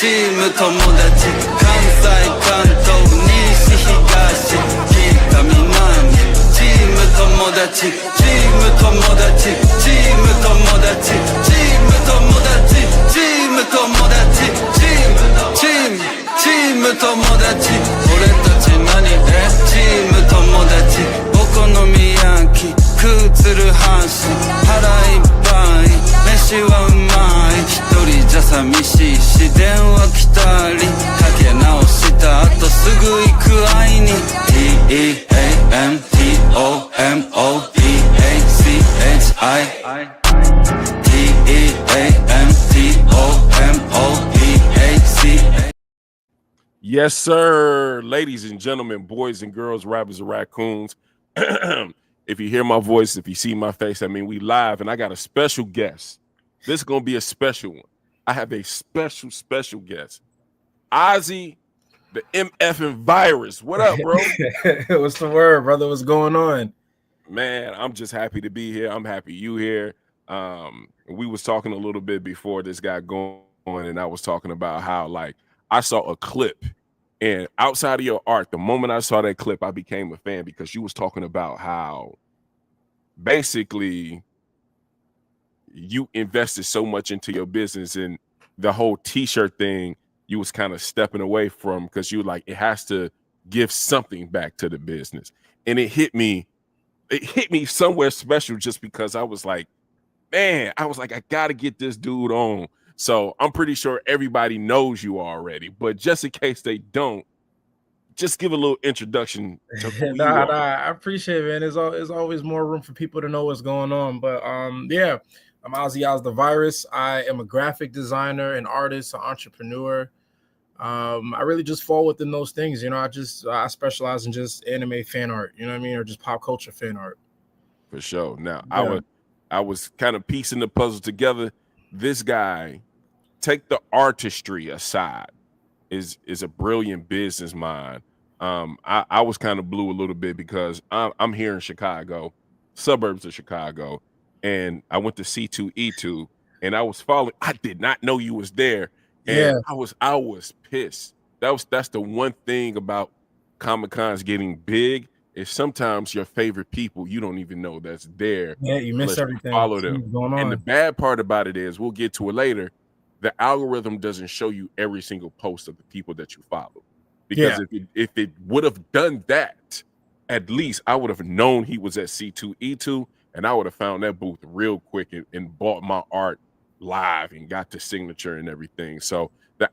チーム友達関西関東西東北南チーム友達チーム友達チーム友達チーム友達チーム友達チーム友達俺たち何でチーム友達お好み焼き食うつる阪神腹いっぱい飯はうまい一人じゃ寂しいし電話来たりかけ直した後すぐ行く会いに TEAMPOMODHACHI Yes, sir. Ladies and gentlemen, boys and girls, rabbits and raccoons. If you hear my voice, if you see my face, I mean, we live, and I got a special guest. This is going to be a special one. I have a special guest. Ozzy, the MF and Vyrus. What up, bro? What's the word, brother? What's going on? Man, I'm just happy to be here. I'm happy you here. We was talking a little bit before this got going, and I was talking about how, like, I saw a clip, and outside of your art, the moment I saw that clip, I became a fan because you was talking about how basically you invested so much into your business, and the whole t-shirt thing you was kind of stepping away from because you were like, it has to give something back to the business. And it hit me somewhere special just because I was like, man, I got to get this dude on. So I'm pretty sure everybody knows you already, but just in case they don't, just give a little introduction to who you are. I appreciate it, man. There's always more room for people to know what's going on. But yeah, I'm Ozzy the Vyrus. I am a graphic designer, an artist, an entrepreneur. I really just fall within those things. You know, I specialize in just anime fan art, you know what I mean, or just pop culture fan art. For sure. Now, Yeah. I was kind of piecing the puzzle together. This guy, take the artistry aside, is a brilliant business mind. I was kind of blew a little bit because I'm here in Chicago, suburbs of Chicago, and I went to C2E2, and I was following. I did not know you was there, and Yeah. I was pissed. That's the one thing about Comic-Cons getting big is sometimes your favorite people you don't even know that's there. Yeah, you miss everything. Follow them. Going on. And the bad part about it is, we'll get to it later, the algorithm doesn't show you every single post of the people that you follow. Because if it would have done that, at least I would have known he was at C2E2, and I would have found that booth real quick and bought my art live and got the signature and everything. So the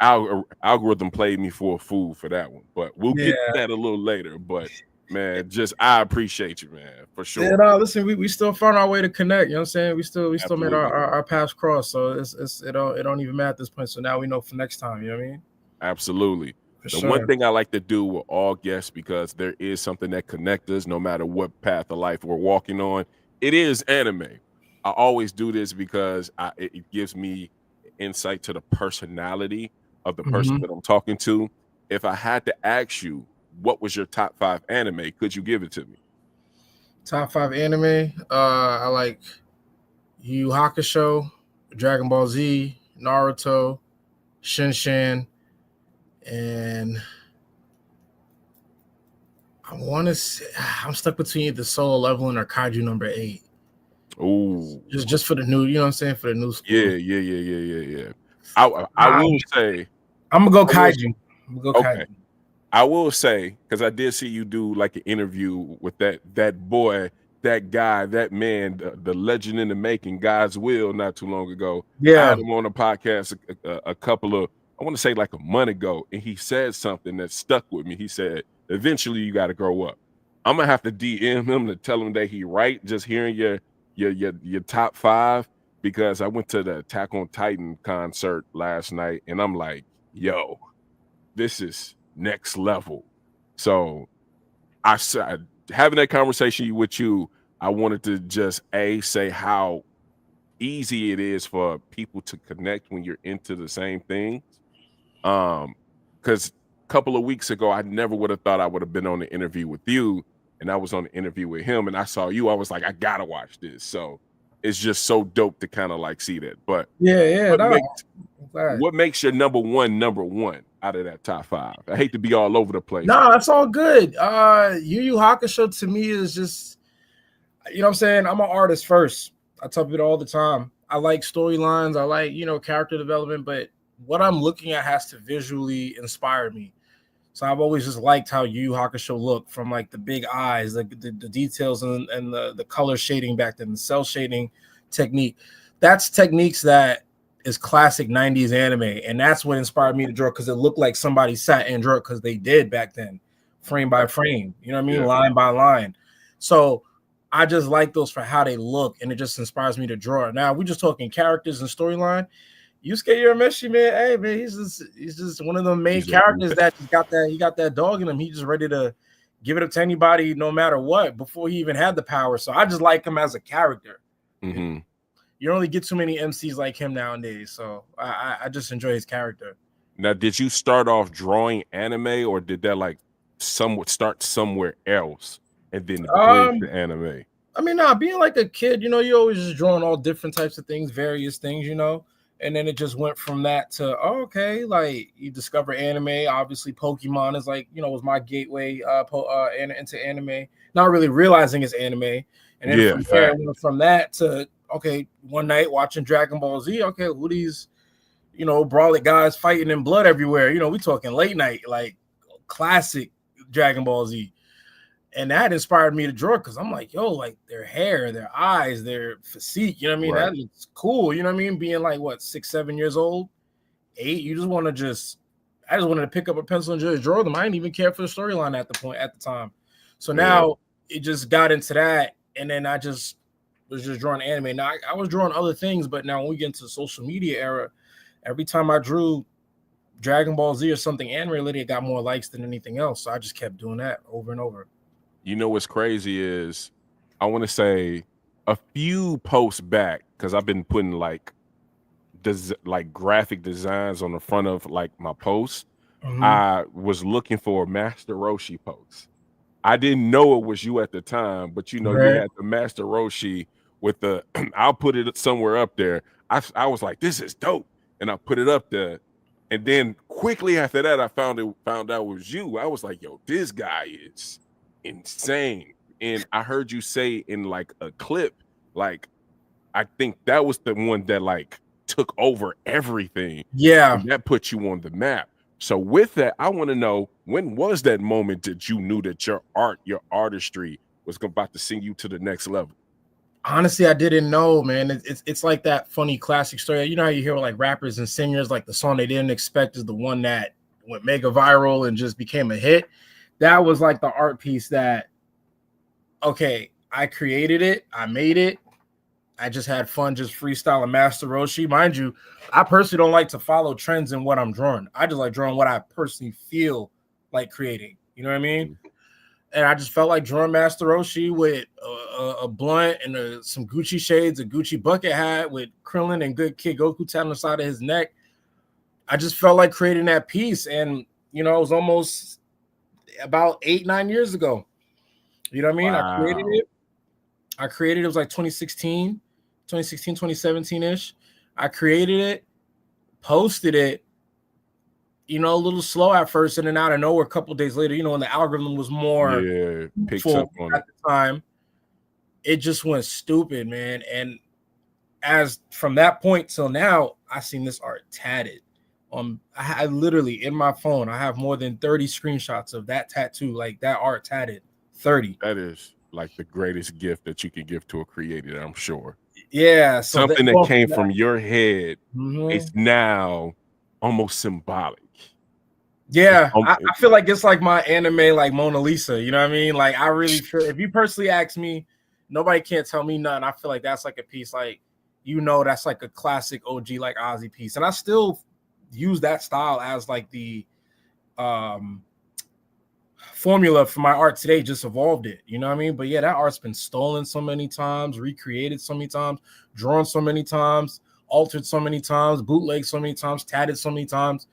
algorithm played me for a fool for that one. But we'll get to that a little later. But man, I appreciate you, man, for sure. Yeah, no, listen, we still found our way to connect. You know what I'm saying? We still made our paths cross. So it don't even matter at this point. So now we know for next time. You know what I mean? Absolutely. One thing I like to do with all guests, because there is something that connects us no matter what path of life we're walking on, it is anime. I always do this because it gives me insight to the personality of the person that I'm talking to. If I had to ask you, what was your top 5 anime? Could you give it to me? Top 5 anime. I like Yu Yu Hakusho, Dragon Ball Z, Naruto, Shinshan, and I want to say I'm stuck between either Solo Leveling or Kaiju number 8. Oh, just for the new, you know what I'm saying, for the new school. Yeah. I will say I'm gonna go Kaiju. Okay. I will say, because I did see you do like an interview with that boy, that guy, that man, the legend in the making, God's Will, not too long ago. Yeah. I had him on a podcast a couple of, I want to say like a month ago, and he said something that stuck with me. He said, eventually you got to grow up. I'm going to have to DM him to tell him that he right, just hearing your top 5, because I went to the Attack on Titan concert last night, and I'm like, yo, this is next level. So I said, having that conversation with you, I wanted to just say how easy it is for people to connect when you're into the same things. Because a couple of weeks ago, I never would have thought I would have been on the interview with you, and I was on the interview with him, and I saw you. I was like, I gotta watch this. So it's just so dope to kind of like see that. But I'm glad. What makes your number one out of that top 5? I hate to be all over the place. No, it's all good. Yu Yu Hakusho to me is just, you know what I'm saying? I'm an artist first. I tell people all the time. I like storylines. I like, character development, but what I'm looking at has to visually inspire me. So I've always just liked how Yu Yu Hakusho looked, from like the big eyes, the details and the color shading back then, the cell shading technique. That's techniques that is classic 90s anime. And that's what inspired me to draw, because it looked like somebody sat and drew it, because they did back then, frame by frame. You know what I mean? Yeah. Line by line. So I just like those for how they look, and it just inspires me to draw. Now, we're just talking characters and storyline. Yusuke Urameshi, man, hey man, he's just one of the main characters that he got that dog in him. He's just ready to give it up to anybody, no matter what, before he even had the power. So I just like him as a character. Mm-hmm. You only get too many MCs like him nowadays, so I just enjoy his character. Now, did you start off drawing anime, or did that like start somewhere else and then bridge to anime? I mean, being like a kid, you're always just drawing all different types of things, various things, and then it just went from that to, okay, like you discover anime. Obviously, Pokemon is like, was my gateway into anime, not really realizing it's anime. And then from that to, okay, one night watching Dragon Ball Z, okay, who these, brawly guys fighting in blood everywhere? We talking late night, like classic Dragon Ball Z. And that inspired me to draw, because I'm like, yo, like their hair, their eyes, their physique, you know what I mean? Right. That looks cool, you know what I mean? Being like, what, 6, 7 years old, 8, I just wanted to pick up a pencil and just draw them. I didn't even care for the storyline at the time. So now it just got into that, and then I just was just drawing anime. Now I was drawing other things, but now when we get into the social media era, every time I drew Dragon Ball Z or something anime related, it got more likes than anything else. So I just kept doing that over and over. You know what's crazy is, I want to say a few posts back, because I've been putting like graphic designs on the front of like my posts. Mm-hmm. I was looking for a Master Roshi post. I didn't know it was you at the time, but you had the Master Roshi with the I'll put it somewhere up there. I was like, this is dope, and I put it up there. And then quickly after that, I found out it was you. I was like, yo, this guy is insane. And I heard you say in like a clip, like, I think that was the one that like took over everything. Yeah. And that put you on the map. So with that, I want to know, when was that moment that you knew that your artistry was about to send you to the next level? Honestly, I didn't know, man. It's like that funny classic story. You know how you hear like rappers and singers, like the song they didn't expect is the one that went mega viral and just became a hit. That was like the art piece that, okay, I created it, I made it, I just had fun just freestyling Master Roshi. Mind you, I personally don't like to follow trends in what I'm drawing. I just like drawing what I personally feel like creating. You know what I mean? And I just felt like drawing Master Roshi with a blunt and some Gucci shades, a Gucci bucket hat with Krillin and Good Kid Goku tattooed on the side of his neck. I just felt like creating that piece. And, it was almost about 8-9 years ago. You know what I mean? Wow. I created it was like 2016, 2017-ish. I created it, posted it, a little slow at first, and then out of nowhere, a couple of days later, when the algorithm was more picks up on at the time, it just went stupid, man. And as from that point till now, I seen this art tatted. I literally in my phone, I have more than 30 screenshots of that tattoo, like that art tatted. 30. That is like the greatest gift that you can give to a creator, I'm sure. Yeah, so something that came from your head is now almost symbolic. Yeah, I feel like it's like my anime, like Mona Lisa. You know what I mean? Like, I really feel, if you personally ask me, nobody can't tell me nothing. I feel like that's like a piece, like, that's like a classic OG, like Ozzy piece. And I still use that style as like the formula for my art today, just evolved it. You know what I mean? But yeah, that art's been stolen so many times, recreated so many times, drawn so many times, altered so many times, bootlegged so many times, tatted so many times.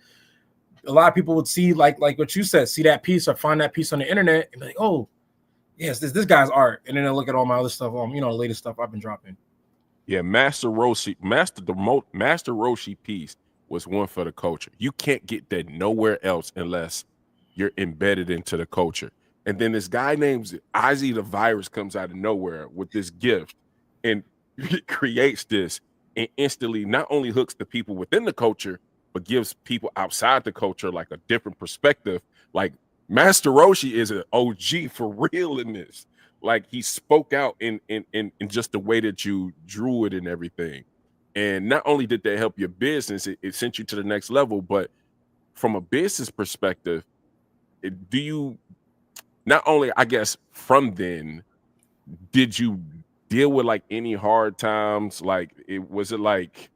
A lot of people would see like what you said, see that piece or find that piece on the internet and be like, oh, yes, this guy's art. And then I look at all my other stuff, the latest stuff I've been dropping. Yeah, Master Roshi piece was one for the culture. You can't get that nowhere else unless you're embedded into the culture. And then this guy named Ozzy the Virus comes out of nowhere with this gift and creates this and instantly not only hooks the people within the culture, but gives people outside the culture like a different perspective. Like Master Roshi is an OG for real in this. Like he spoke out in just the way that you drew it and everything. And not only did that help your business, it sent you to the next level, but from a business perspective, do you not only, I guess, from then, did you deal with like any hard times? Like, was it like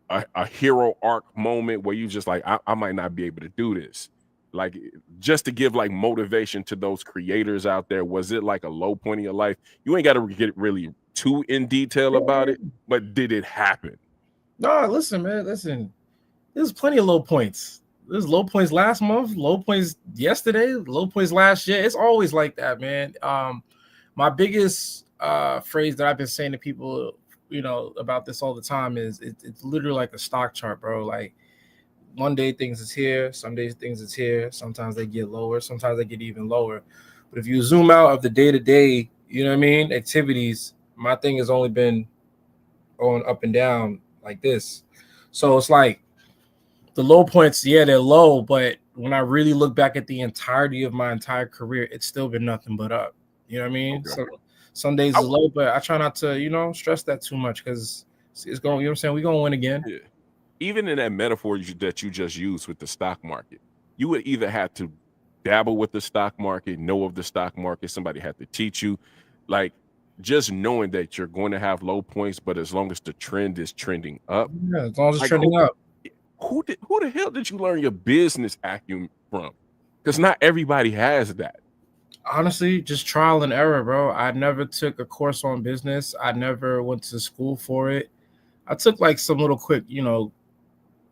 a hero arc moment where you just like, I might not be able to do this? Like, just to give like motivation to those creators out there, was it like a low point in your life? You ain't got to get really too in detail about it, but did it happen? No, listen, man, listen. There's plenty of low points. There's low points last month, low points yesterday, low points last year. It's always like that, man. My biggest phrase that I've been saying to people, you know, about this all the time is it's literally like a stock chart, bro. Like one day things is here, some days things is here. Sometimes they get lower, sometimes they get even lower. But if you zoom out of the day-to-day, you know what I mean, activities, my thing has only been going up and down like this. So it's like the low points, yeah, they're low, but when I really look back at the entirety of my entire career, it's still been nothing but up. You know what I mean? Okay. So some days is low, but I try not to, you know, stress that too much because it's going, you know what I'm saying? We're going to win again. Yeah. Even in that metaphor that you just used with the stock market, you would either have to dabble with the stock market, know of the stock market, somebody had to teach you. Like, just knowing that you're going to have low points, but as long as the trend is trending up. Yeah, as long as it's like, trending up. Who the hell did you learn your business acumen from? Because not everybody has that. Honestly, just trial and error, bro. I never took a course on business. I never went to school for it. I took like some little quick, you know,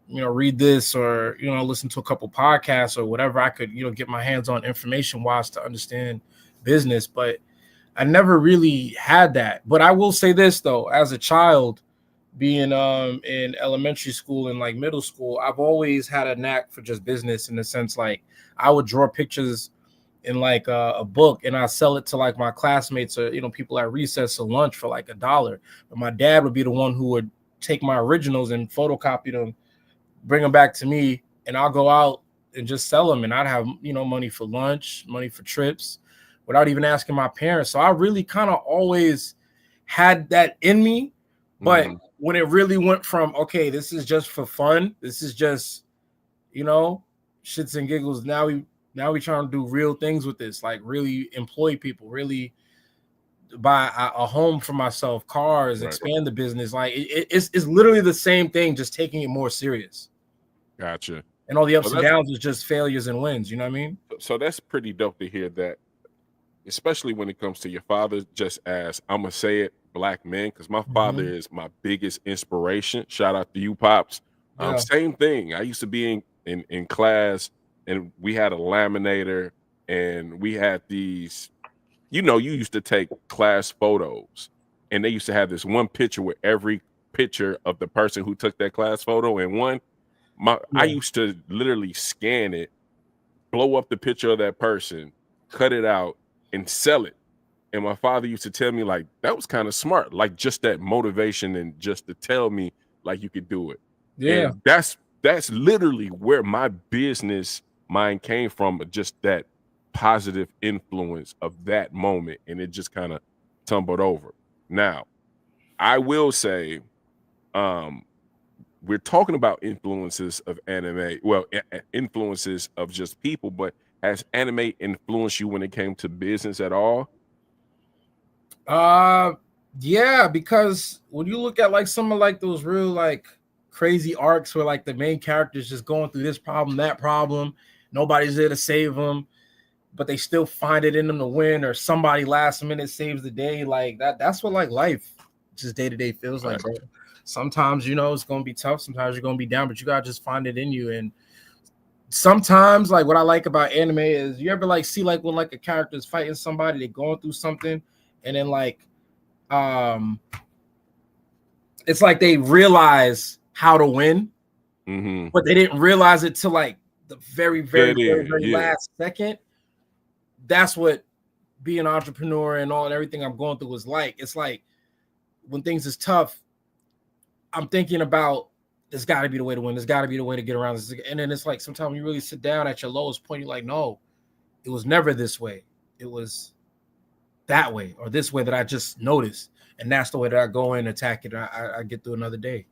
read this or, you know, listen to a couple podcasts or whatever I could, you know, get my hands on information wise to understand business. But I never really had that. But I will say this though, as a child, being in elementary school and like middle school, I've always had a knack for just business in the sense like I would draw pictures in like a book and I sell it to like my classmates or, you know, people at recess or lunch for like $1. But my dad would be the one who would take my originals and photocopy them, bring them back to me, and I'll go out and just sell them. And I'd have, you know, money for lunch, money for trips without even asking my parents. So I really kind of always had that in me. But when it really went from, okay, this is just for fun, this is just, you know, shits and giggles. Now we trying to do real things with this, like really employ people, really buy a home for myself, cars, right, expand the business. Like it's literally the same thing, just taking it more serious. Gotcha. And all the ups and downs is just failures and wins. You know what I mean? So that's pretty dope to hear that, especially when it comes to your father, just as I'm going to say it, Black men, because my father is my biggest inspiration. Shout out to you, Pops. Yeah. Same thing. I used to be in class and we had a laminator and we had these, you know, you used to take class photos and they used to have this one picture with every picture of the person who took that class photo. And I used to literally scan it, blow up the picture of that person, cut it out and sell it. And my father used to tell me like, that was kind of smart. Like just that motivation and just to tell me like you could do it. Yeah. And that's literally where my business mind came from, just that positive influence of that moment. And it just kind of tumbled over. Now, I will say, we're talking about influences of anime, well, influences of just people, but has anime influenced you when it came to business at all? Yeah, because when you look at like some of like those real like crazy arcs where like the main character's just going through this problem, that problem, nobody's there to save them, but they still find it in them to win, or somebody last minute saves the day. Like that's what like life just day-to-day feels like, bro. Sometimes, you know, it's gonna be tough, sometimes you're gonna be down, but you gotta just find it in you. And sometimes, like what I like about anime is you ever like see like when like a character is fighting somebody, they're going through something, and then like it's like they realize how to win, but they didn't realize it till like the very Yeah. last second. That's what being an entrepreneur and everything I'm going through is like. It's like when things is tough, I'm thinking about there's got to be the way to win. There's got to be the way to get around this. And then it's like sometimes you really sit down at your lowest point, you're like, no, it was never this way. It was that way or this way that I just noticed. And that's the way that I go in, attack it. I get through another day.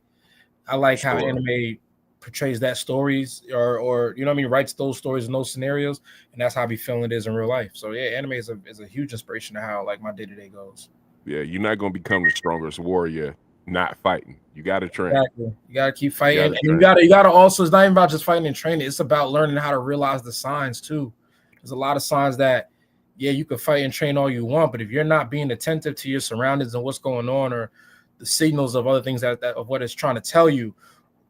I like how anime portrays that stories or you know what I mean, writes those stories in those scenarios. And that's how I be feeling it is in real life. So yeah, anime is a huge inspiration to how like my day-to-day goes. Yeah, you're not going to become the strongest warrior not fighting. You got to train. Exactly. You got to keep fighting. You got to also, it's not even about just fighting and training. It's about learning how to realize the signs too. There's a lot of signs that, yeah, you can fight and train all you want, but if you're not being attentive to your surroundings and what's going on or the signals of other things that of what it's trying to tell you,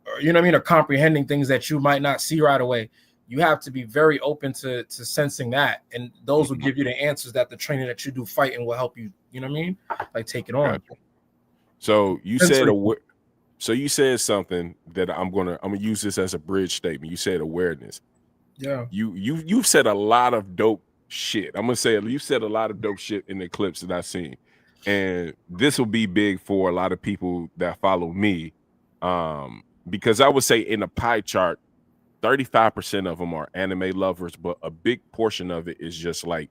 or, you know what I mean, or comprehending things that you might not see right away, you have to be very open to sensing that. And those will give you the answers that the training that you do fighting will help you, you know what I mean? Like take it on. Gotcha. So you said something that I'm gonna use this as a bridge statement. You said awareness. Yeah. You've said a lot of dope shit. I'm gonna say you said a lot of dope shit in the clips that I've seen, and this will be big for a lot of people that follow me, because I would say in a pie chart, 35% of them are anime lovers, but a big portion of it is just like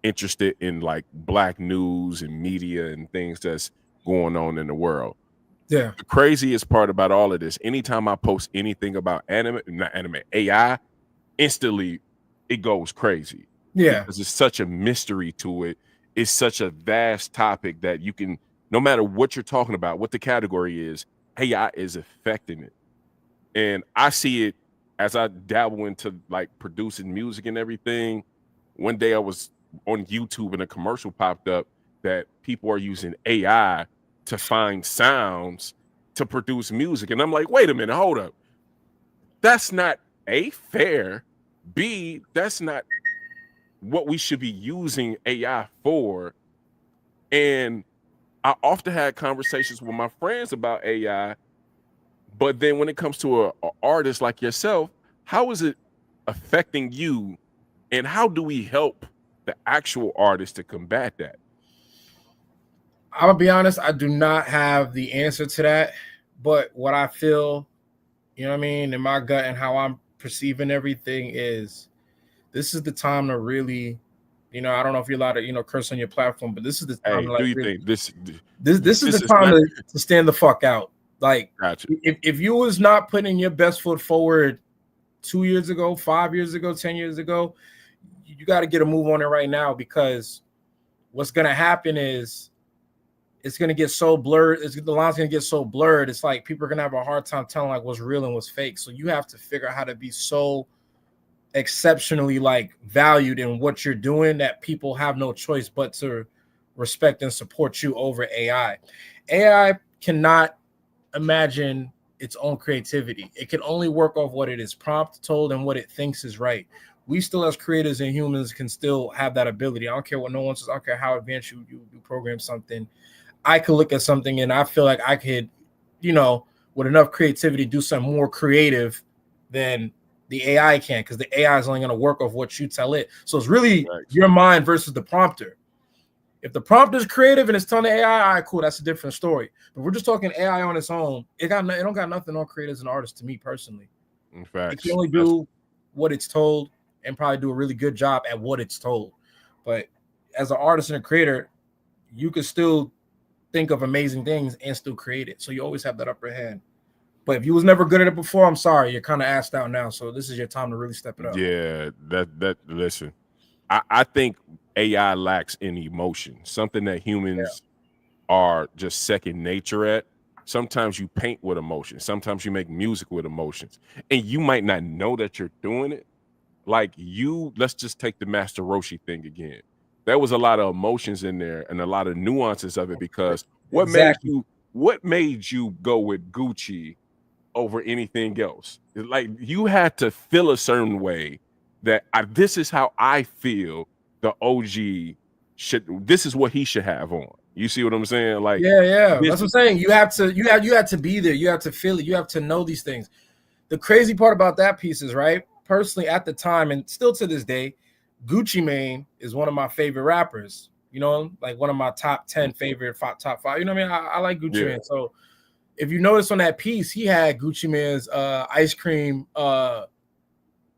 interested in like Black news and media and things that's going on in the world. Yeah. The craziest part about all of this, anytime I post anything about AI, instantly it goes crazy. Yeah. Because it's such a mystery to it. It's such a vast topic that you can, no matter what you're talking about, what the category is, AI is affecting it. And I see it as I dabble into like producing music and everything. One day I was on YouTube and a commercial popped up that people are using AI to find sounds to produce music. And I'm like, wait a minute, hold up. That's not A, fair. B, that's not what we should be using AI for. And I often had conversations with my friends about AI, but then when it comes to an artist like yourself, how is it affecting you? And how do we help the actual artist to combat that? I'm gonna be honest, I do not have the answer to that, but what I feel, you know what I mean, in my gut and how I'm perceiving everything is this is the time to really, you know, I don't know if you're allowed to, you know, curse on your platform, but this is the time to like, do you really, think this is the time to stand the fuck out. Like, gotcha. if you was not putting your best foot forward 2 years ago, 5 years ago, 10 years ago, you got to get a move on it right now, because what's going to happen is it's going to get so blurred. The line's going to get so blurred. It's like people are going to have a hard time telling like what's real and what's fake. So you have to figure out how to be so exceptionally like valued in what you're doing that people have no choice but to respect and support you over AI. AI cannot imagine its own creativity. It can only work off what it is prompted, told, and what it thinks is right. We still, as creators and humans, can still have that ability. I don't care what no one says. I don't care how advanced you program something. I could look at something and I feel like I could, you know, with enough creativity, do something more creative than the AI can, because the AI is only going to work off what you tell it. So it's really your mind versus the prompter. If the prompter is creative and it's telling the AI, all right, cool, that's a different story. But we're just talking AI on its own. It don't got nothing on creators and artists to me personally. In fact, it can only do what it's told and probably do a really good job at what it's told. But as an artist and a creator, you can still think of amazing things and still create it. So you always have that upper hand. But if you was never good at it before, I'm sorry, you're kind of assed out now. So this is your time to really step it up. Yeah, listen, I think AI lacks in emotion, something that humans are just second nature at. Sometimes you paint with emotions. Sometimes you make music with emotions. And you might not know that you're doing it. Like let's just take the Master Roshi thing again. There was a lot of emotions in there and a lot of nuances of it, because what made you go with Gucci over anything else? Like, you had to feel a certain way that this is how I feel the OG should, this is what he should have on. You see what I'm saying? Like, yeah, that's what I'm saying. You have to be there. You have to feel it. You have to know these things. The crazy part about that piece is, right, personally at the time and still to this day, Gucci Mane is one of my favorite rappers. You know, like one of my top 10 favorite top five. You know what I mean? I like Gucci Mane. So if you notice on that piece, he had Gucci Mane's ice cream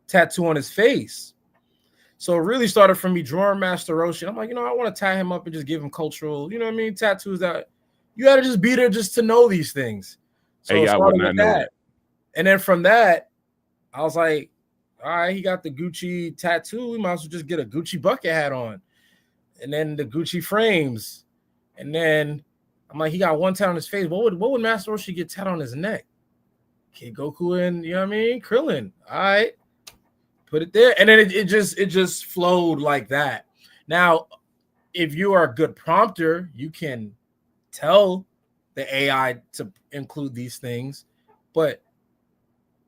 tattoo on his face. So it really started from me drawing Master Roshi. I'm like, you know, I want to tie him up and just give him cultural, you know what I mean, tattoos that you got to just be there just to know these things. So AI would not know that. And then from that, I was like, all right, he got the Gucci tattoo. We might as well just get a Gucci bucket hat on. And then the Gucci frames. And then I'm like, he got one tat on his face. What would Master Roshi get tat on his neck? Kid Goku and, you know what I mean? Krillin. All right. Put it there. And then it just flowed like that. Now, if you are a good prompter, you can tell the AI to include these things, but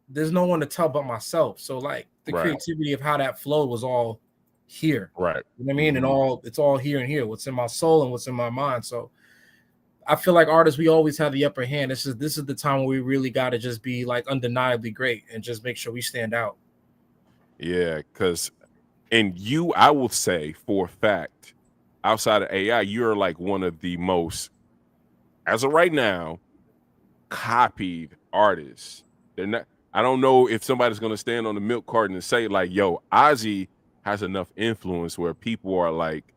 there's no one to tell but myself. So like the creativity of how that flowed was all here. Right. You know what I mean? And it's all here and here, what's in my soul and what's in my mind. So I feel like artists, we always have the upper hand. This is the time where we really got to just be like undeniably great and just make sure we stand out. Yeah, because I will say for a fact, outside of AI, you're like one of the most, as of right now, copied artists. They're not. I don't know if somebody's gonna stand on the milk carton and say like, "Yo, Ozzy has enough influence where people are like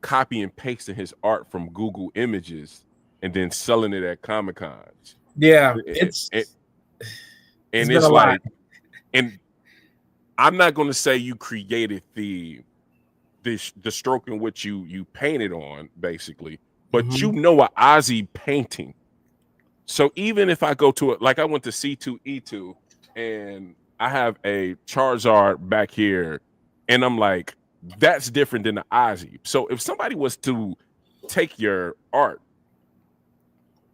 copy and pasting his art from Google Images and then selling it at Comic Cons." Yeah, it's like, lot. And I'm not going to say you created the stroke in which you painted on, basically, but you know an Ozzy painting. So even if I go to it, like I went to C2E2 and I have a Charizard back here, and I'm like, that's different than the Ozzy. So if somebody was to take your art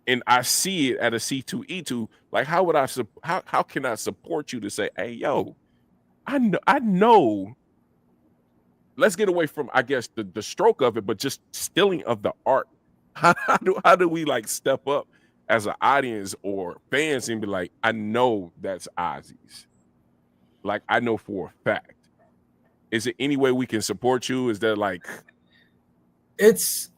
and I see it at a C2E2, like how can I support you to say, hey, yo, I know. Let's get away from, I guess, the stroke of it, but just stealing of the art. How do we like step up as an audience or fans and be like, I know that's Ozzy's. Like I know for a fact. Is it any way we can support you? Is there like it's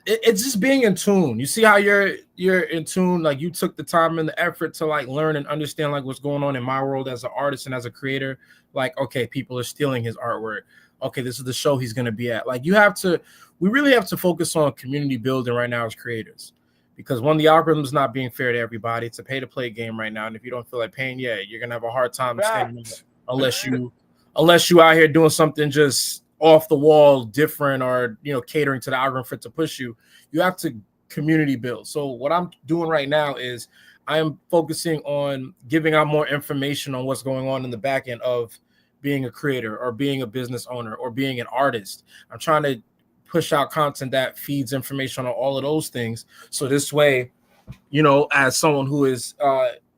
just being in tune. You see how you're in tune, like you took the time and the effort to like learn and understand like what's going on in my world as an artist and as a creator. Like, okay, people are stealing his artwork. Okay, this is the show he's going to be at. Like we really have to focus on community building right now as creators, because one, the algorithm is not being fair to everybody. It's a pay to play game right now. And if you don't feel like paying, you're going to have a hard time standing unless you out here doing something just off the wall different, or catering to the algorithm for it to push you. You have to community build. So what I'm doing right now is I am focusing on giving out more information on what's going on in the back end of being a creator or being a business owner or being an artist. I'm trying to push out content that feeds information on all of those things. So this way, as someone who is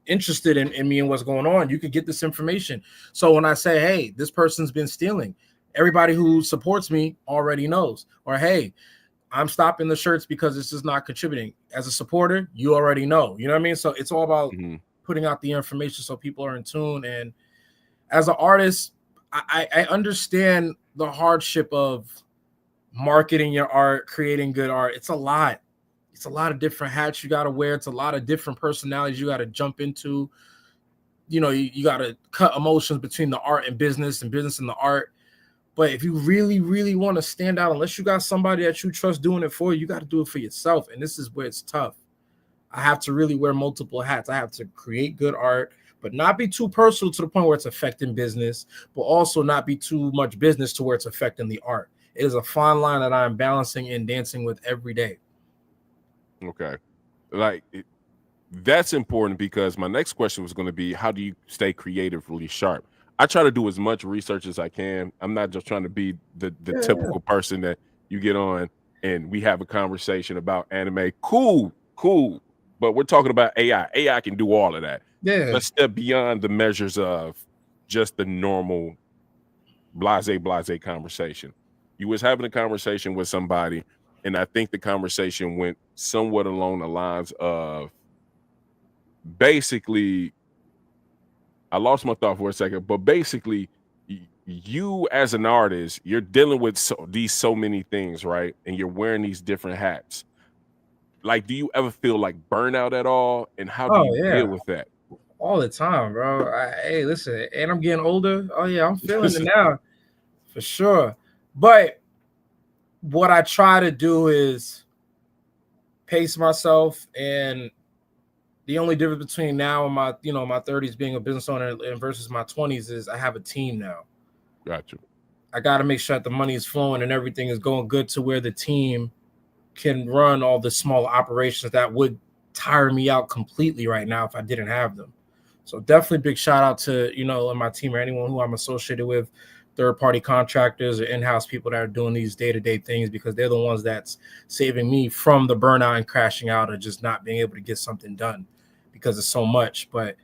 interested in me and what's going on, you could get this information. So when I say, hey, this person's been stealing, everybody who supports me already knows. Or, hey, I'm stopping the shirts because it's just not contributing. As a supporter, you already know. You know what I mean? So it's all about putting out the information so people are in tune. And as an artist, I understand the hardship of marketing your art, creating good art. It's a lot. It's a lot of different hats you got to wear. It's a lot of different personalities you got to jump into. You got to cut emotions between the art and business and the art. But if you really, really want to stand out, unless you got somebody that you trust doing it for you, you got to do it for yourself. And this is where it's tough. I have to really wear multiple hats. I have to create good art, but not be too personal to the point where it's affecting business, but also not be too much business to where it's affecting the art. It is a fine line that I'm balancing and dancing with every day. Okay. That's important, because my next question was going to be, how do you stay creatively sharp? I try to do as much research as I can. I'm not just trying to be the typical person that you get on and we have a conversation about anime. Cool. But we're talking about AI. AI can do all of that. Yeah. Let's step beyond the measures of just the normal blase conversation. You was having a conversation with somebody, and I think the conversation went somewhat along the lines of basically I lost my thought for a second, but basically, you as an artist, you're dealing with so many things, right? And you're wearing these different hats. Like, do you ever feel like burnout at all? And how do Oh you yeah, deal with that? all the time, bro. Hey, listen, and I'm getting older. Oh yeah, I'm feeling it now for sure. But what I try to do is pace myself, and the only difference between now and my my 30s being a business owner and versus my 20s is I have a team now. Gotcha. I got to make sure that the money is flowing and everything is going good to where the team can run all the small operations that would tire me out completely right now if I didn't have them. So definitely big shout out to, and my team or anyone who I'm associated with, third-party contractors or in-house people that are doing these day-to-day things, because they're the ones that's saving me from the burnout and crashing out or just not being able to get something done because it's so much. But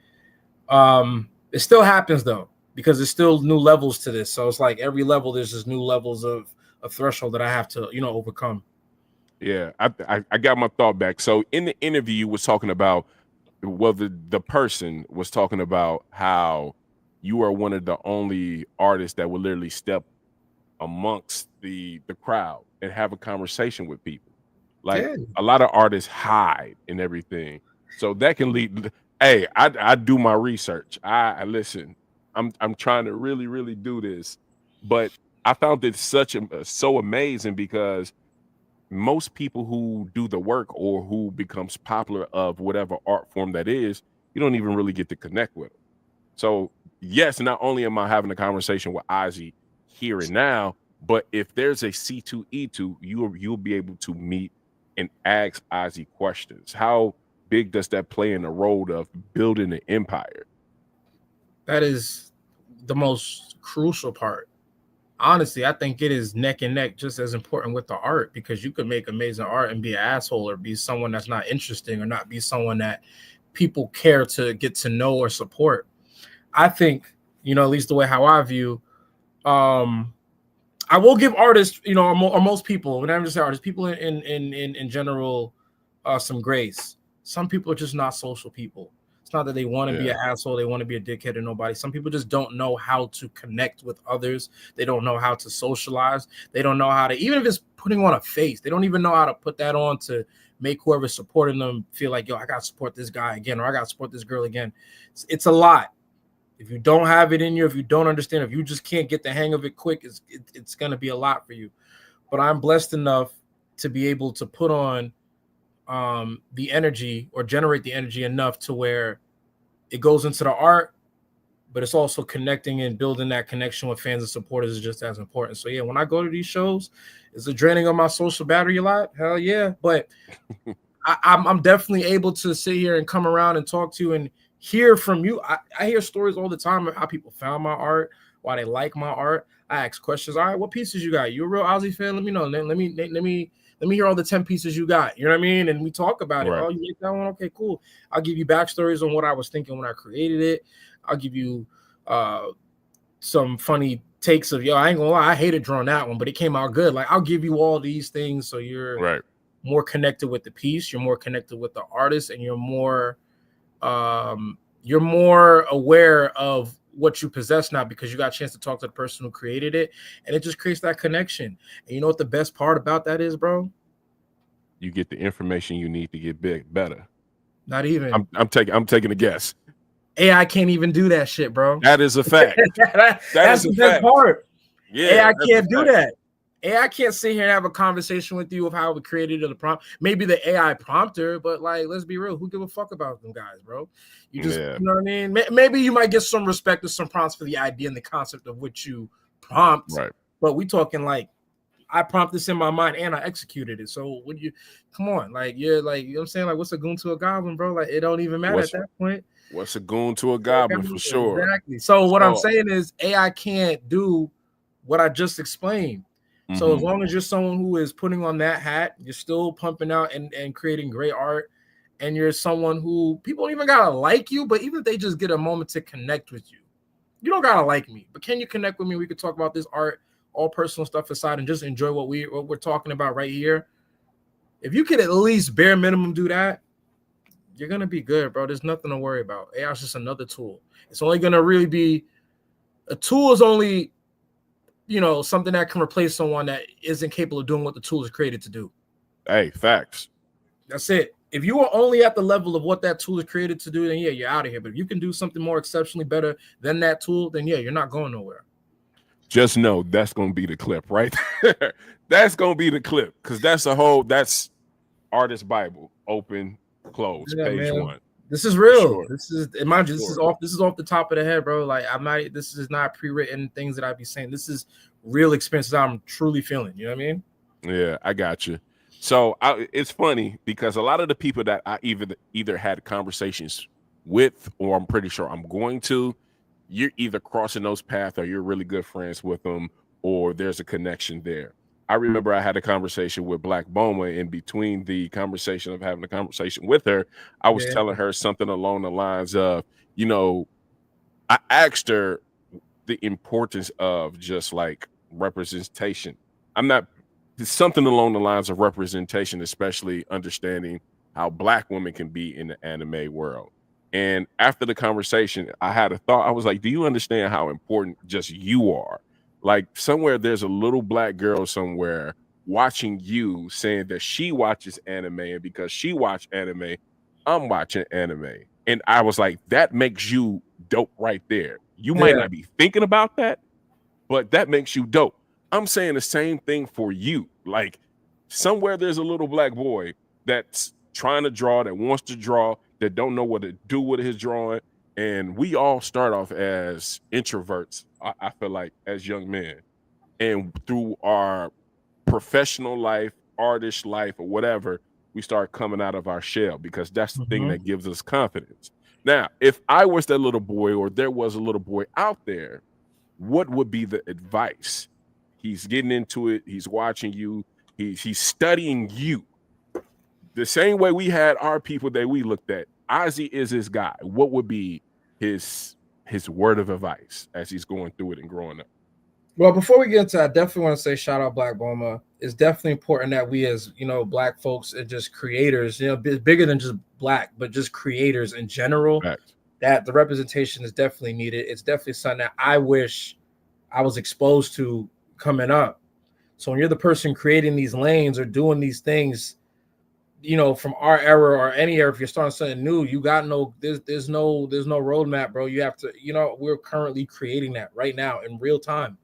it still happens though, because there's still new levels to this. So it's like every level there's just new levels of a threshold that I have to, overcome. Yeah, I got my thought back. So in the interview, you was talking about, well, the person was talking about how you are one of the only artists that will literally step amongst the crowd and have a conversation with people. Like, Yeah. a lot of artists hide and everything, so that can lead. Hey, I do my research. I listen. I'm trying to really do this, but I found it so amazing because most people who do the work or who becomes popular of whatever art form that is, you don't even really get to connect with them. So yes, not only am I having a conversation with Ozzy here and now, but if there's a C2E2, you'll be able to meet and ask Ozzy questions. How big does that play in the role of building an empire? That is the most crucial part. Honestly, I think it is neck and neck, just as important with the art, because you could make amazing art and be an asshole or be someone that's not interesting or not be someone that people care to get to know or support. I think, at least the way how I view, I will give artists, or most people, when I'm just artists, people in general, some grace. Some people are just not social people. It's not that they want to be an asshole, they want to be a dickhead to nobody. Some people just don't know how to connect with others. They don't know how to socialize. They don't know how to, even if it's putting on a face, they don't even know how to put that on to make whoever's supporting them feel like, yo, I got to support this guy again, or I got to support this girl again. It's a lot. If you don't have it in you, if you don't understand, if you just can't get the hang of it quick, it's going to be a lot for you. But I'm blessed enough to be able to put on the energy or generate the energy enough to where it goes into the art, but it's also connecting and building that connection with fans and supporters is just as important. So yeah, when I go to these shows, is it draining on my social battery a lot? Hell yeah. But I'm definitely able to sit here and come around and talk to you and hear from you. I hear stories all the time of how people found my art, why they like my art. I ask questions. All right, what pieces you got? You a real Ozzy fan? Let me know. Let me hear all the 10 pieces you got. You know what I mean? And we talk about it. Right. Oh, you like that one? Okay, cool. I'll give you backstories on what I was thinking when I created it. I'll give you some funny takes of, yo, I ain't gonna lie, I hated drawing that one, but it came out good. Like, I'll give you all these things so you're more connected with the piece, you're more connected with the artist, and you're more aware of what you possess now because you got a chance to talk to the person who created it, and it just creates that connection. And you know what the best part about that is, bro? You get the information you need to get better. Not even. I'm taking a guess. AI can't even do that shit, bro. That is a fact. That's the best part. Yeah, AI can't do that. AI can't sit here and have a conversation with you of how we created the prompt. Maybe the AI prompter, but like, let's be real. Who give a fuck about them guys, bro? You just, you know what I mean? Maybe you might get some respect or some prompts for the idea and the concept of what you prompt. Right. But we talking like, I prompted this in my mind and I executed it. So when you come on, like, you're like, you know what I'm saying? Like, what's a goon to a goblin, bro? Like, it don't even matter at that point. What's a goon to a goblin for sure? Exactly. So what I'm saying is AI can't do what I just explained. So as long as you're someone who is putting on that hat, you're still pumping out and creating great art, and you're someone who people don't even gotta like you, but even if they just get a moment to connect with you, you don't gotta like me, but can you connect with me? We could talk about this art, all personal stuff aside, and just enjoy what we're talking about right here. If you could at least bare minimum do that, you're gonna be good, bro. There's nothing to worry about. AI is just another tool. It's only gonna really be a tool is only, something that can replace someone that isn't capable of doing what the tool is created to do. Hey, facts. That's it. If you are only at the level of what that tool is created to do, then yeah, you're out of here. But if you can do something more exceptionally better than that tool, then yeah, you're not going nowhere. Just know that's gonna be the clip right there. That's gonna be the clip, because that's Artist Bible, open, close, Yeah, page man. 1. This is real. Sure. This is, mind you, this is off the top of the head, bro. Like, this is not pre-written things that I'd be saying. This is real experiences I'm truly feeling. You know what I mean? Yeah, I got you. So it's funny because a lot of the people that I either had conversations with, or I'm pretty sure I'm going to, you're either crossing those paths or you're really good friends with them, or there's a connection there. I remember I had a conversation with Black Boma. In between the conversation of having a conversation with her, I was telling her something along the lines of, I asked her the importance of just like representation. Something along the lines of representation, especially understanding how Black women can be in the anime world. And after the conversation, I had a thought. I was like, do you understand how important just you are? Like, somewhere there's a little Black girl somewhere watching you, saying that she watches anime, and because she watched anime, I'm watching anime. And I was like, that makes you dope right there. You might not be thinking about that, but that makes you dope. I'm saying the same thing for you. Like, somewhere there's a little Black boy that's trying to draw, that wants to draw, that don't know what to do with his drawing. And we all start off as introverts, I feel like, as young men. And through our professional life, artist life, or whatever, we start coming out of our shell, because that's the thing that gives us confidence. Now, if I was that little boy, or there was a little boy out there, what would be the advice? He's getting into it. He's watching you. He's studying you. The same way we had our people that we looked at. Ozzy is his guy. What would be his word of advice as he's going through it and growing up? Well, before we get into that, I definitely want to say shout out Black Boma. It's definitely important that we, as Black folks and just creators, bigger than just Black, but just creators in general, that the representation is definitely needed. It's definitely something that I wish I was exposed to coming up. So when you're the person creating these lanes or doing these things, from our era or any era, if you're starting something new, you got there's no roadmap, bro. You have to, we're currently creating that right now in real time.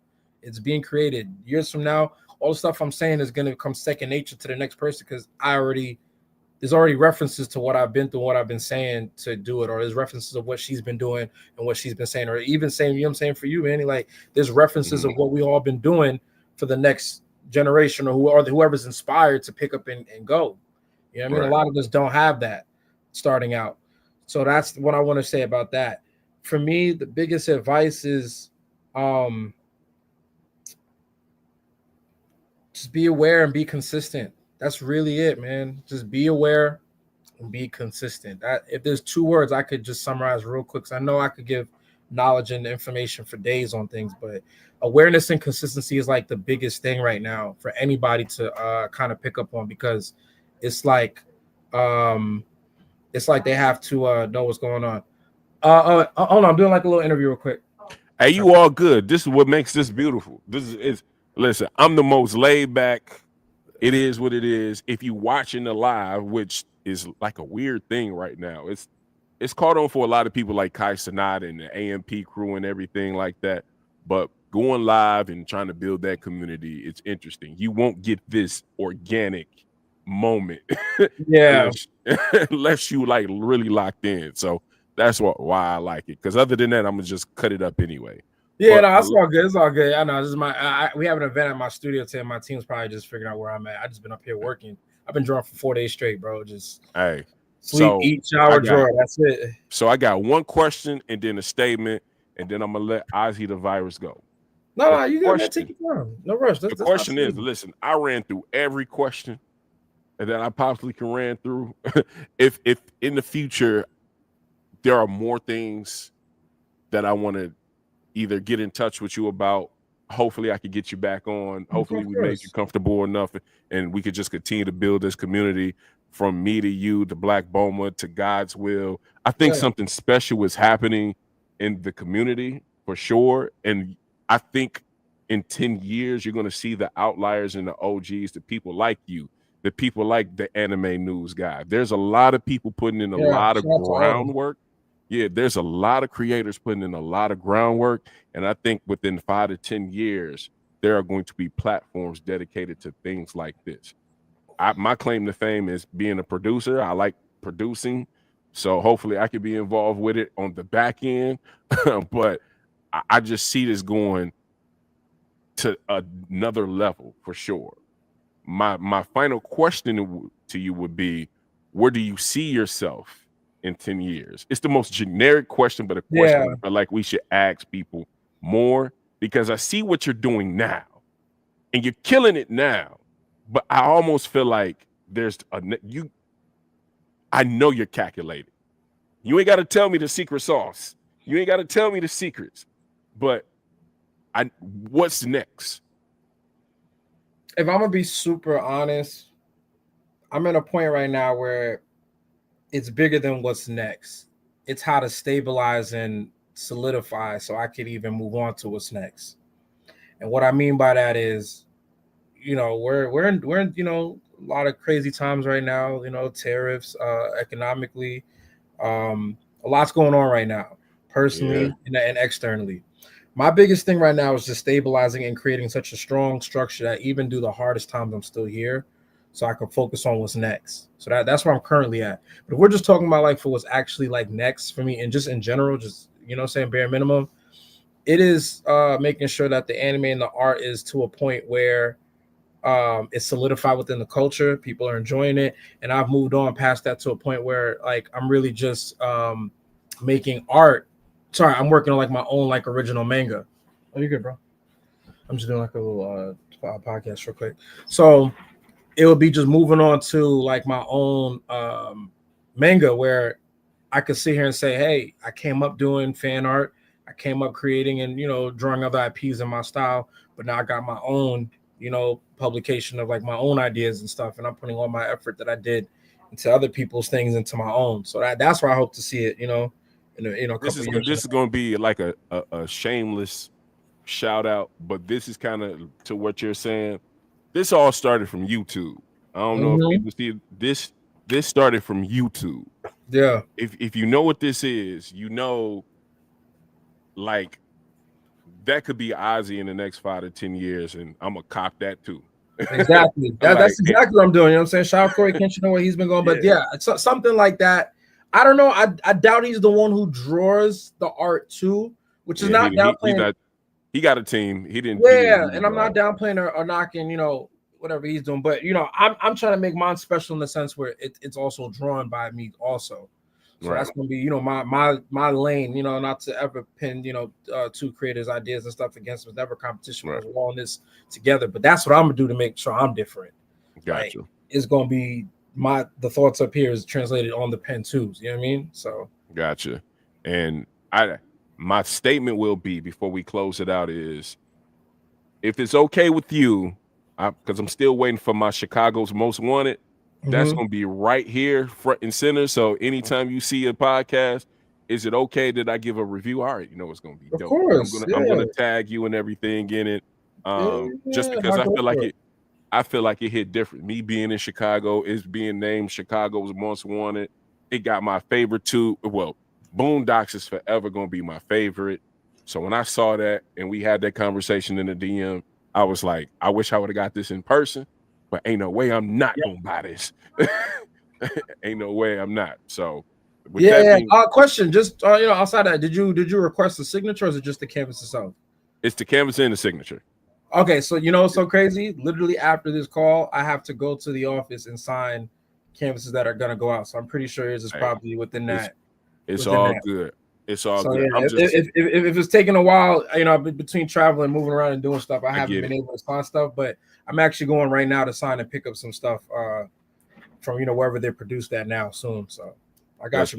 It's being created. Years from now, all the stuff I'm saying is going to become second nature to the next person, because there's already references to what I've been through, what I've been saying to do it, or there's references of what she's been doing and what she's been saying, or even saying, what I'm saying for you, man. Like, there's references of what we all been doing for the next generation, or whoever's inspired to pick up and go. You know what I mean? A lot of us don't have that starting out. So that's what I want to say about that. For me, the biggest advice is just be aware and be consistent. That's really it, man. Just be aware and be consistent. If there's 2 words I could just summarize real quick, because I know I could give knowledge and information for days on things, but awareness and consistency is like the biggest thing right now for anybody to kind of pick up on, because it's like they have to know what's going on. Hold on, I'm doing like a little interview real quick. Hey, you all good? This is what makes this beautiful. This is listen, I'm the most laid back. It is what it is. If you watching the live, which is like a weird thing right now, it's caught on for a lot of people like Kai Sanada and the AMP crew and everything like that. But going live and trying to build that community, it's interesting. You won't get this organic moment, unless you like really locked in. So that's why I like it. Because other than that, I'm gonna just cut it up anyway. Yeah, no, it's all good. It's all good. I know this is we have an event at my studio today. My team's probably just figuring out where I'm at. I just been up here working. I've been drawing for 4 days straight, bro. Just sleep, eat, shower, draw. That's it. So I got one question and then a statement, and then I'm gonna let Ozzy the Vyrus go. No, you gotta take your time. No rush. The question is, listen, I ran through every question and then I possibly can ran through. if in the future there are more things that I want to either get in touch with you about, hopefully I could get you back on. Hopefully we made you comfortable enough and we could just continue to build this community. from me to you to Black Boma to God's Will. I think something special is happening in the community for sure. And I think in 10 years, you're going to see the outliers and the OGs, the people like you, the people like the anime news guy. There's a lot of people putting in a lot of groundwork. Yeah, there's a lot of creators putting in a lot of groundwork. And I think within 5 to 10 years, there are going to be platforms dedicated to things like this. My claim to fame is being a producer. I like producing. So hopefully I could be involved with it on the back end. But I just see this going to another level for sure. My final question to you would be, where do you see yourself in 10 years? It's the most generic question, but a question I feel like we should ask people more, because I see what you're doing now and you're killing it now. But I almost feel like I know you're calculated. You ain't got to tell me the secret sauce. You ain't got to tell me the secrets. But what's next? If I'm gonna be super honest, I'm at a point right now where it's bigger than what's next. It's how to stabilize and solidify so I could even move on to what's next. And what I mean by that is, we're in a lot of crazy times right now, tariffs, economically, a lot's going on right now, personally and externally. My biggest thing right now is just stabilizing and creating such a strong structure that even through the hardest times, I'm still here, so I can focus on what's next. So that's where I'm currently at. But if we're just talking about like for what's actually like next for me and just in general, just saying bare minimum, it is making sure that the anime and the art is to a point where it's solidified within the culture. People are enjoying it, and I've moved on past that to a point where like I'm really just making art. Sorry, I'm working on like my own like original manga. Oh, you're good, bro. I'm just doing like a little podcast real quick. So it would be just moving on to like my own manga where I could sit here and say, hey, I came up doing fan art. I came up creating and, drawing other IPs in my style, but now I got my own, publication of like my own ideas and stuff. And I'm putting all my effort that I did into other people's things into my own. So that's where I hope to see it, in a couple years. This is going to be like a shameless shout out, but this is kind of to what you're saying. This all started from YouTube. I don't know if people see this. This started from YouTube. Yeah. If you know what this is, like that could be Ozzy in the next 5 to 10 years, and I'm gonna cop that too. Exactly. That's exactly what I'm doing. You know what I'm saying? Shout out Corey Kenshin, know where he's been going, but it's something like that. I don't know. I doubt he's the one who draws the art too, which is not downplaying. He got a team. He didn't. And I'm not downplaying or knocking, whatever he's doing. But I'm trying to make mine special in the sense where it's also drawn by me also. So that's gonna be, my lane, not to ever pin, two creators' ideas and stuff against whatever competition we're all in this together. But that's what I'm gonna do to make sure I'm different. Gotcha. Like, it's gonna be the thoughts up here is translated on the pen too. You know what I mean? So gotcha. And my statement will be before we close it out is, if it's okay with you, because I'm still waiting for my Chicago's Most Wanted. That's going to be right here, front and center. So anytime you see a podcast, is it okay that I give a review? All right, it's going to be dope. Of course, I'm going to tag you and everything in it, just because I feel like it hit different. Me being in Chicago, is being named Chicago's Most Wanted. It got my favorite too. Well, Boondocks is forever going to be my favorite. So when I saw that and we had that conversation in the DM, I was like, I wish I would have got this in person. But ain't no way I'm not gonna buy this. Ain't no way I'm not. So, question. Just outside of that, did you request a signature, or is it just the canvas itself? It's the canvas and the signature. Okay, so what's so crazy? Literally after this call, I have to go to the office and sign canvases that are gonna go out. So I'm pretty sure yours is probably within that. It's all good. It's all good. If it's taking a while, between traveling, moving around, and doing stuff, I haven't been able to sign stuff, but I'm actually going right now to sign and pick up some stuff from wherever they're produced at now soon. So I got you.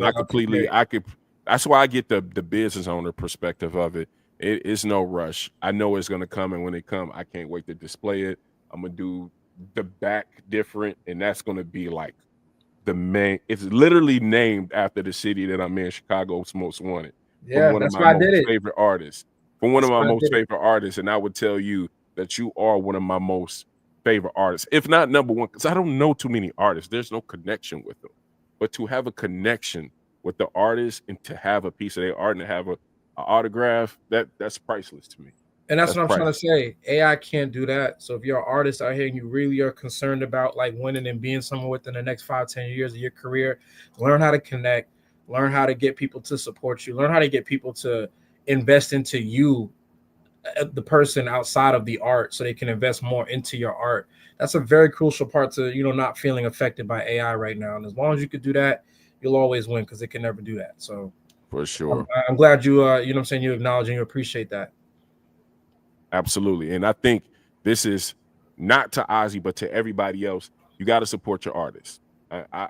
That's why I get the business owner perspective of it. It's no rush. I know it's gonna come, and when it come, I can't wait to display it. I'm gonna do the back different, and that's gonna be like it's literally named after the city that I'm in, Chicago's Most Wanted, from Yeah, one of that's my why I did most it. favorite artists. From one of That's my why I most did it. favorite artists, and I would tell you that you are one of my most favorite artists, if not number one, because I don't know too many artists. There's no connection with them. But to have a connection with the artist and to have a piece of their art and to have a autograph, that's priceless to me. And that's That's what I'm trying to priceless. say. AI can't do that. So if you're an artist out here and you really are concerned about like winning and being somewhere within the next 5-10 years of your career, learn how to connect, learn how to get people to support you, learn how to get people to invest into you, the person outside of the art, so they can invest more into your art. That's a very crucial part to, not feeling affected by AI right now. And as long as you could do that, you'll always win because it can never do that. So For sure. I'm glad you, I'm saying, you acknowledge and you appreciate that. Absolutely. And I think this is not to Ozzy, but to everybody else. You got to support your artists. I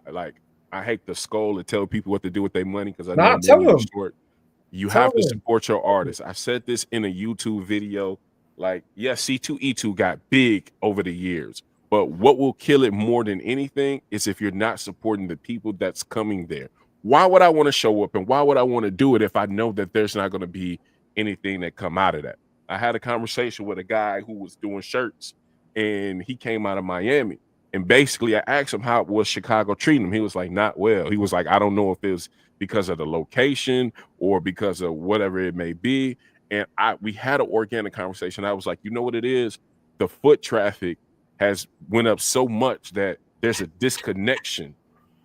hate to scold and tell people what to do with their money because I know Nah, tell money them. is short. You Tell have to them. support your artists. I said this in a YouTube video. Like, yes, C2E2 got big over the years, but what will kill it more than anything is if you're not supporting the people that's coming there. Why would I want to show up and why would I want to do it if I know that there's not going to be anything that come out of that? I had a conversation with a guy who was doing shirts and he came out of Miami. And basically, I asked him how was Chicago treating him. He was like, not well. He was like, I don't know if it was because of the location or because of whatever it may be. And we had an organic conversation. I was like, you know what it is? The foot traffic has went up so much that there's a disconnection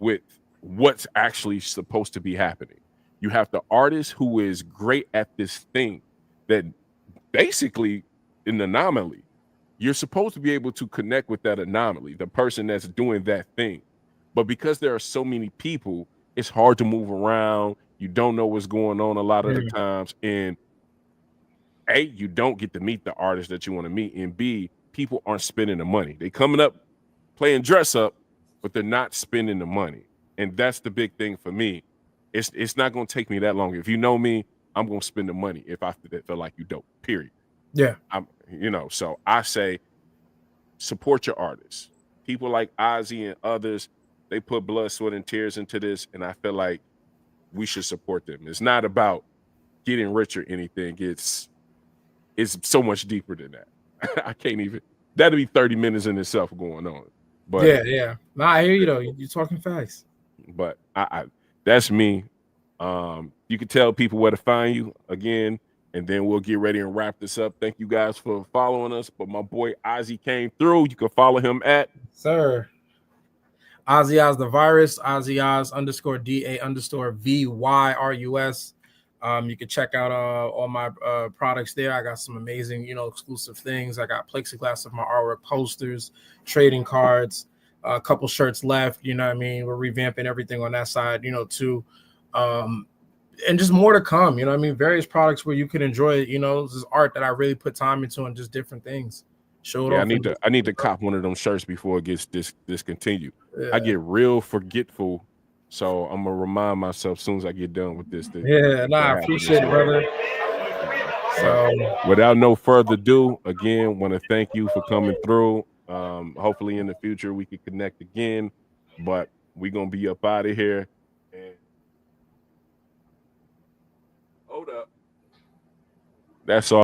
with what's actually supposed to be happening. You have the artist who is great at this thing that basically an anomaly. You're supposed to be able to connect with that anomaly, the person that's doing that thing. But because there are so many people, it's hard to move around. You don't know what's going on a lot of the times. And A, you don't get to meet the artist that you want to meet. And B, people aren't spending the money. They coming up playing dress up, but they're not spending the money. And that's the big thing for me. It's not going to take me that long. If you know me, I'm going to spend the money if I feel like you dope, period. Yeah. So I say support your artists. People like Ozzy and others, they put blood, sweat, and tears into this, and I feel like we should support them. It's not about getting rich or anything. It's so much deeper than that. I can't even. That'd be 30 minutes in itself going on. But Yeah. Nah, I hear you though. You're talking facts. But I that's me. You can tell people where to find you again, and then we'll get ready and wrap this up. Thank you guys for following us. But my boy Ozzy came through. You can follow him at Sir. Ozzy Oz the Virus, Ozzy Oz _DA_VYRUS. You can check out all my products there. I got some amazing, exclusive things. I got plexiglass of my artwork, posters, trading cards, a couple shirts left. You know what I mean? We're revamping everything on that side, too. And just more to come, you know what I mean? Various products where you can enjoy, this is art that I really put time into and just different things. Show it off. I need to cop one of them shirts before it gets discontinued. Yeah. I get real forgetful, so I'm gonna remind myself as soon as I get done with this. I appreciate it, brother. So, without no further ado, again, want to thank you for coming through. Hopefully, in the future we can connect again, but we're gonna be up out of here. And hold up, that's all.